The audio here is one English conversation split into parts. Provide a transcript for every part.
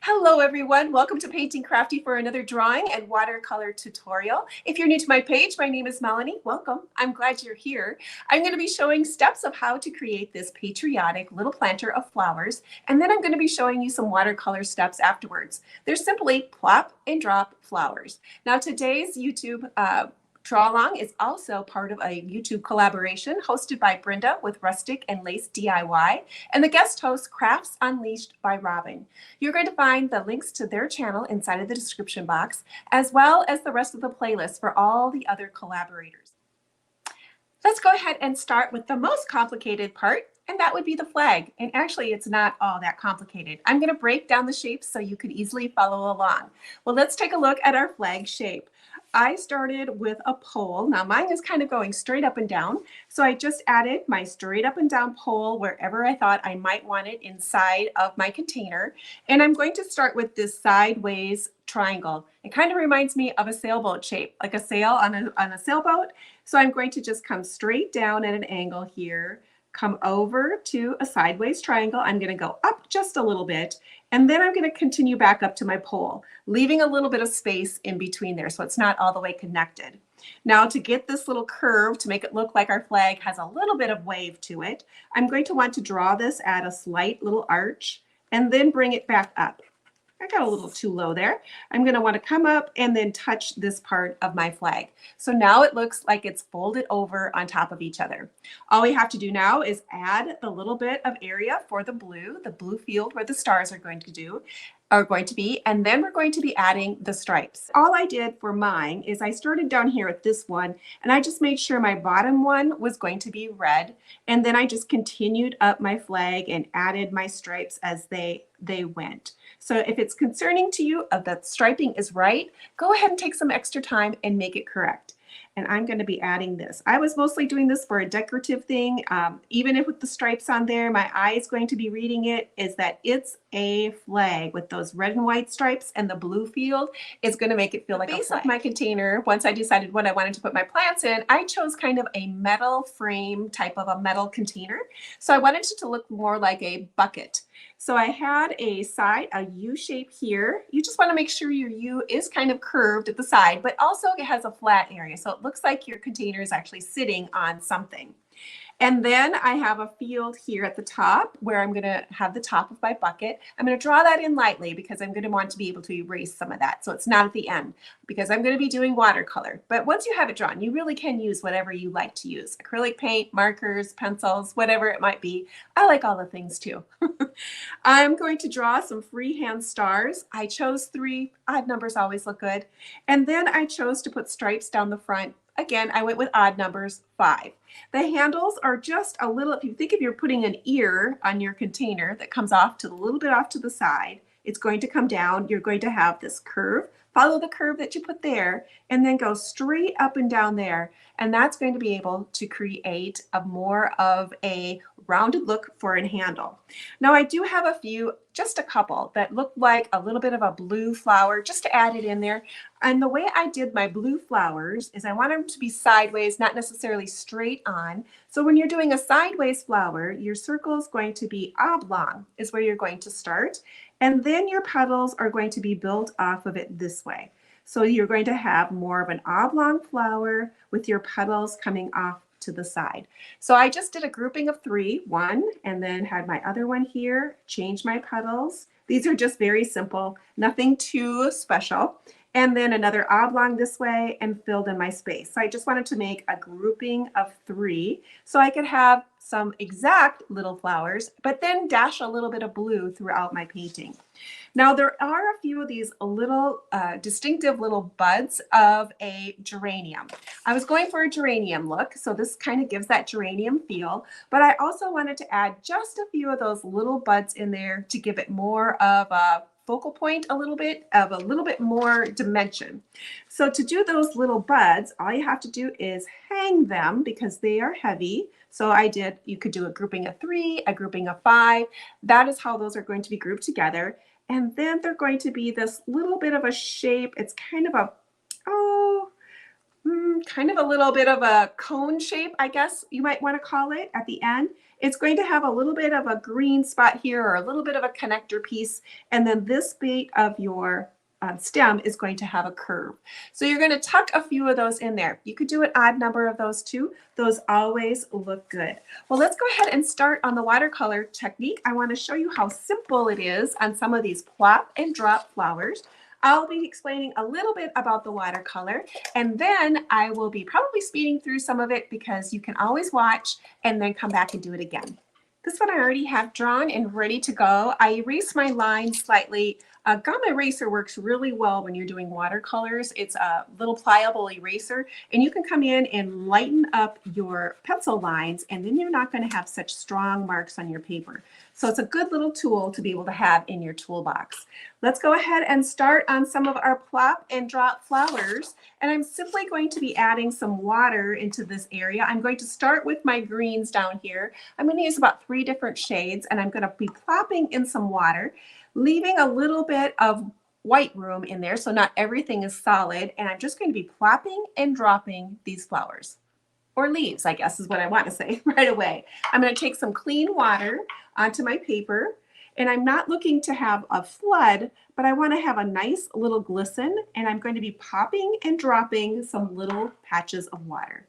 Hello everyone, welcome to Painting Crafty for another drawing and watercolor tutorial. If you're new to my page, my name is Melanie. Welcome, I'm glad you're here. I'm going to be showing steps of how to create this patriotic little planter of flowers, and then I'm going to be showing you some watercolor steps afterwards. They're simply plop and drop flowers. Now today's YouTube Draw Along is also part of a YouTube collaboration hosted by Brenda with Rustic and Lace DIY and the guest host Crafts Unleashed by Robin. You're going to find the links to their channel inside of the description box, as well as the rest of the playlist for all the other collaborators. Let's go ahead and start with the most complicated part, and that would be the flag. And actually, it's not all that complicated. I'm going to break down the shapes so you can easily follow along. Well, let's take a look at our flag shape. I started with a pole. Now mine is kind of going straight up and down. So I just added my straight up and down pole wherever I thought I might want it inside of my container. And I'm going to start with this sideways triangle. It kind of reminds me of a sailboat shape, like a sail on a sailboat. So I'm going to just come straight down at an angle here, come over to a sideways triangle. I'm going to go up just a little bit, and then I'm going to continue back up to my pole, leaving a little bit of space in between there so it's not all the way connected. Now to get this little curve to make it look like our flag has a little bit of wave to it, I'm going to want to draw this at a slight little arch and then bring it back up. I got a little too low there. I'm going to want to come up and then touch this part of my flag. So now it looks like it's folded over on top of each other. All we have to do now is add the little bit of area for the blue field where the stars are going to be, and then we're going to be adding the stripes. All I did for mine is I started down here at this one, and I just made sure my bottom one was going to be red, and then I just continued up my flag and added my stripes as they went. So if it's concerning to you that striping is right, go ahead and take some extra time and make it correct. And I'm going to be adding this. I was mostly doing this for a decorative thing. Even if with the stripes on there, my eye is going to be reading it, is that it's a flag with those red and white stripes, and the blue field is going to make it feel like a flag. The base of my container, once I decided what I wanted to put my plants in, I chose kind of a metal frame type of a metal container. So I wanted it to look more like a bucket. So I had a U shape here. You just want to make sure your U is kind of curved at the side, but also it has a flat area. So it looks like your container is actually sitting on something. And then I have a field here at the top where I'm going to have the top of my bucket. I'm going to draw that in lightly because I'm going to want to be able to erase some of that. So it's not at the end because I'm going to be doing watercolor. But once you have it drawn, you really can use whatever you like to use. Acrylic paint, markers, pencils, whatever it might be. I like all the things too. I'm going to draw some freehand stars. I chose 3. Odd numbers always look good. And then I chose to put stripes down the front. Again, I went with odd numbers, 5. The handles are just a little, if you think if you're putting an ear on your container that comes off to a little bit off to the side, it's going to come down. You're going to have this curve. Follow the curve that you put there and then go straight up and down there. And that's going to be able to create more of a rounded look for a handle. Now I do have a few, just a couple that look like a little bit of a blue flower just to add it in there. And the way I did my blue flowers is I want them to be sideways, not necessarily straight on. So when you're doing a sideways flower, your circle is going to be oblong is where you're going to start. And then your petals are going to be built off of it this way. So you're going to have more of an oblong flower with your petals coming off to the side. So I just did a grouping of 3, 1, and then had my other one here, change my petals. These are just very simple, nothing too special. And then another oblong this way and filled in my space. So I just wanted to make a grouping of 3 so I could have some exact little flowers, but then dash a little bit of blue throughout my painting. Now there are a few of these little distinctive little buds of a geranium. I was going for a geranium look, so this kind of gives that geranium feel, but I also wanted to add just a few of those little buds in there to give it more of a focal point, a little bit more dimension. So to do those little buds, all you have to do is hang them because they are heavy. So you could do a grouping of 3, a grouping of 5. That is how those are going to be grouped together. And then they're going to be this little bit of a shape. It's kind of a, kind of a little bit of a cone shape, I guess you might want to call it at the end. It's going to have a little bit of a green spot here or a little bit of a connector piece. And then this bit of your stem is going to have a curve. So you're going to tuck a few of those in there. You could do an odd number of those too. Those always look good. Well, let's go ahead and start on the watercolor technique. I want to show you how simple it is on some of these plop and drop flowers. I'll be explaining a little bit about the watercolor, and then I will be probably speeding through some of it because you can always watch and then come back and do it again. This one I already have drawn and ready to go. I erased my lines slightly. A gum eraser works really well when you're doing watercolors. It's a little pliable eraser, and you can come in and lighten up your pencil lines, and then you're not going to have such strong marks on your paper. So it's a good little tool to be able to have in your toolbox. Let's go ahead and start on some of our plop and drop flowers. And I'm simply going to be adding some water into this area. I'm going to start with my greens down here. I'm going to use about 3 different shades, and I'm going to be plopping in some water, leaving a little bit of white room in there so not everything is solid. And I'm just going to be plopping and dropping these flowers. Or leaves, I guess is what I want to say right away. I'm going to take some clean water onto my paper, and I'm not looking to have a flood, but I want to have a nice little glisten, and I'm going to be popping and dropping some little patches of water.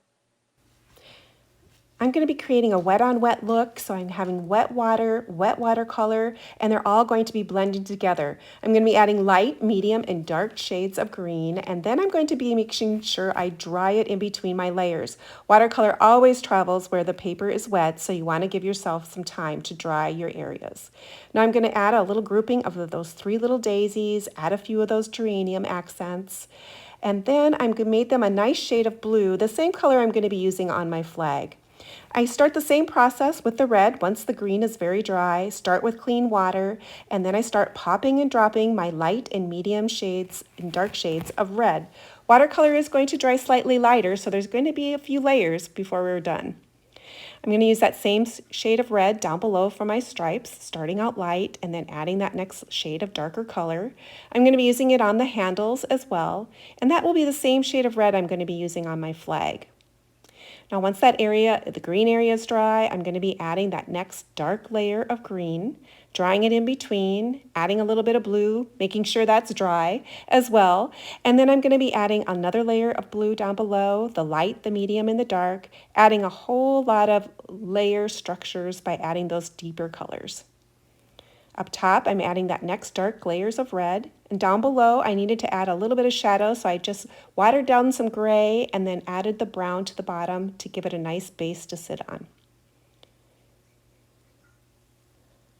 I'm going to be creating a wet on wet look, so I'm having wet water, wet watercolor, and they're all going to be blended together. I'm going to be adding light, medium, and dark shades of green, and then I'm going to be making sure I dry it in between my layers. Watercolor always travels where the paper is wet, so you want to give yourself some time to dry your areas. Now I'm going to add a little grouping of those 3 little daisies, add a few of those geranium accents, and then I'm going to make them a nice shade of blue, the same color I'm going to be using on my flag. I start the same process with the red once the green is very dry. Start with clean water, and then I start popping and dropping my light and medium shades and dark shades of red. Watercolor is going to dry slightly lighter, so there's going to be a few layers before we're done. I'm going to use that same shade of red down below for my stripes, starting out light and then adding that next shade of darker color. I'm going to be using it on the handles as well, and that will be the same shade of red I'm going to be using on my flag. Now once that area, the green area is dry, I'm going to be adding that next dark layer of green, drying it in between, adding a little bit of blue, making sure that's dry as well. And then I'm going to be adding another layer of blue down below, the light, the medium, and the dark, adding a whole lot of layer structures by adding those deeper colors. Up top, I'm adding that next dark layers of red, and down below, I needed to add a little bit of shadow, so I just watered down some gray and then added the brown to the bottom to give it a nice base to sit on.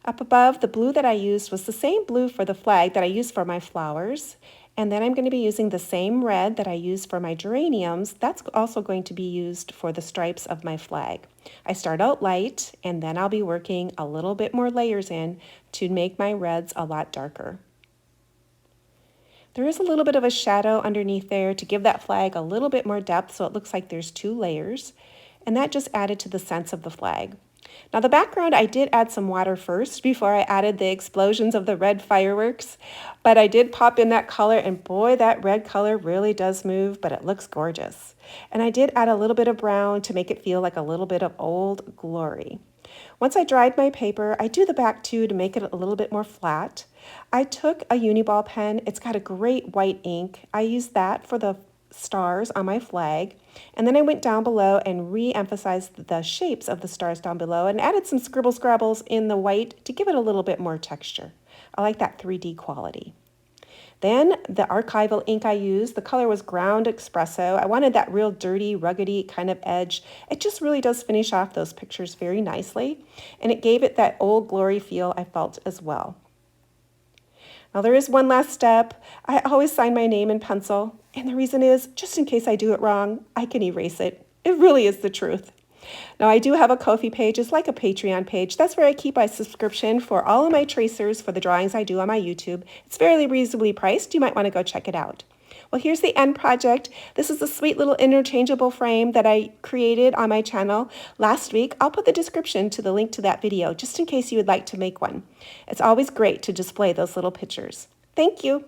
Up above, the blue that I used was the same blue for the flag that I used for my flowers, and then I'm going to be using the same red that I used for my geraniums. That's also going to be used for the stripes of my flag. I start out light, and then I'll be working a little bit more layers in to make my reds a lot darker. There is a little bit of a shadow underneath there to give that flag a little bit more depth, so it looks like there's 2 layers, and that just added to the sense of the flag. Now the background, I did add some water first before I added the explosions of the red fireworks, but I did pop in that color, and boy, that red color really does move, but it looks gorgeous. And I did add a little bit of brown to make it feel like a little bit of Old Glory. Once I dried my paper, I do the back too to make it a little bit more flat. I took a Uniball pen. It's got a great white ink. I used that for the stars on my flag, and then I went down below and re-emphasized the shapes of the stars down below and added some scribble scrabbles in the white to give it a little bit more texture. I like that 3D quality. Then the archival ink I used, the color was Ground Espresso. I wanted that real dirty, ruggedy kind of edge. It just really does finish off those pictures very nicely, and it gave it that Old Glory feel I felt as well. Now there is one last step. I always sign my name in pencil, and the reason is, just in case I do it wrong, I can erase it. It really is the truth. Now I do have a Ko-fi page. It's like a Patreon page. That's where I keep my subscription for all of my tracers for the drawings I do on my YouTube. It's fairly reasonably priced. You might want to go check it out. Well, here's the end project. This is a sweet little interchangeable frame that I created on my channel last week. I'll put the description to the link to that video just in case you would like to make one. It's always great to display those little pictures. Thank you.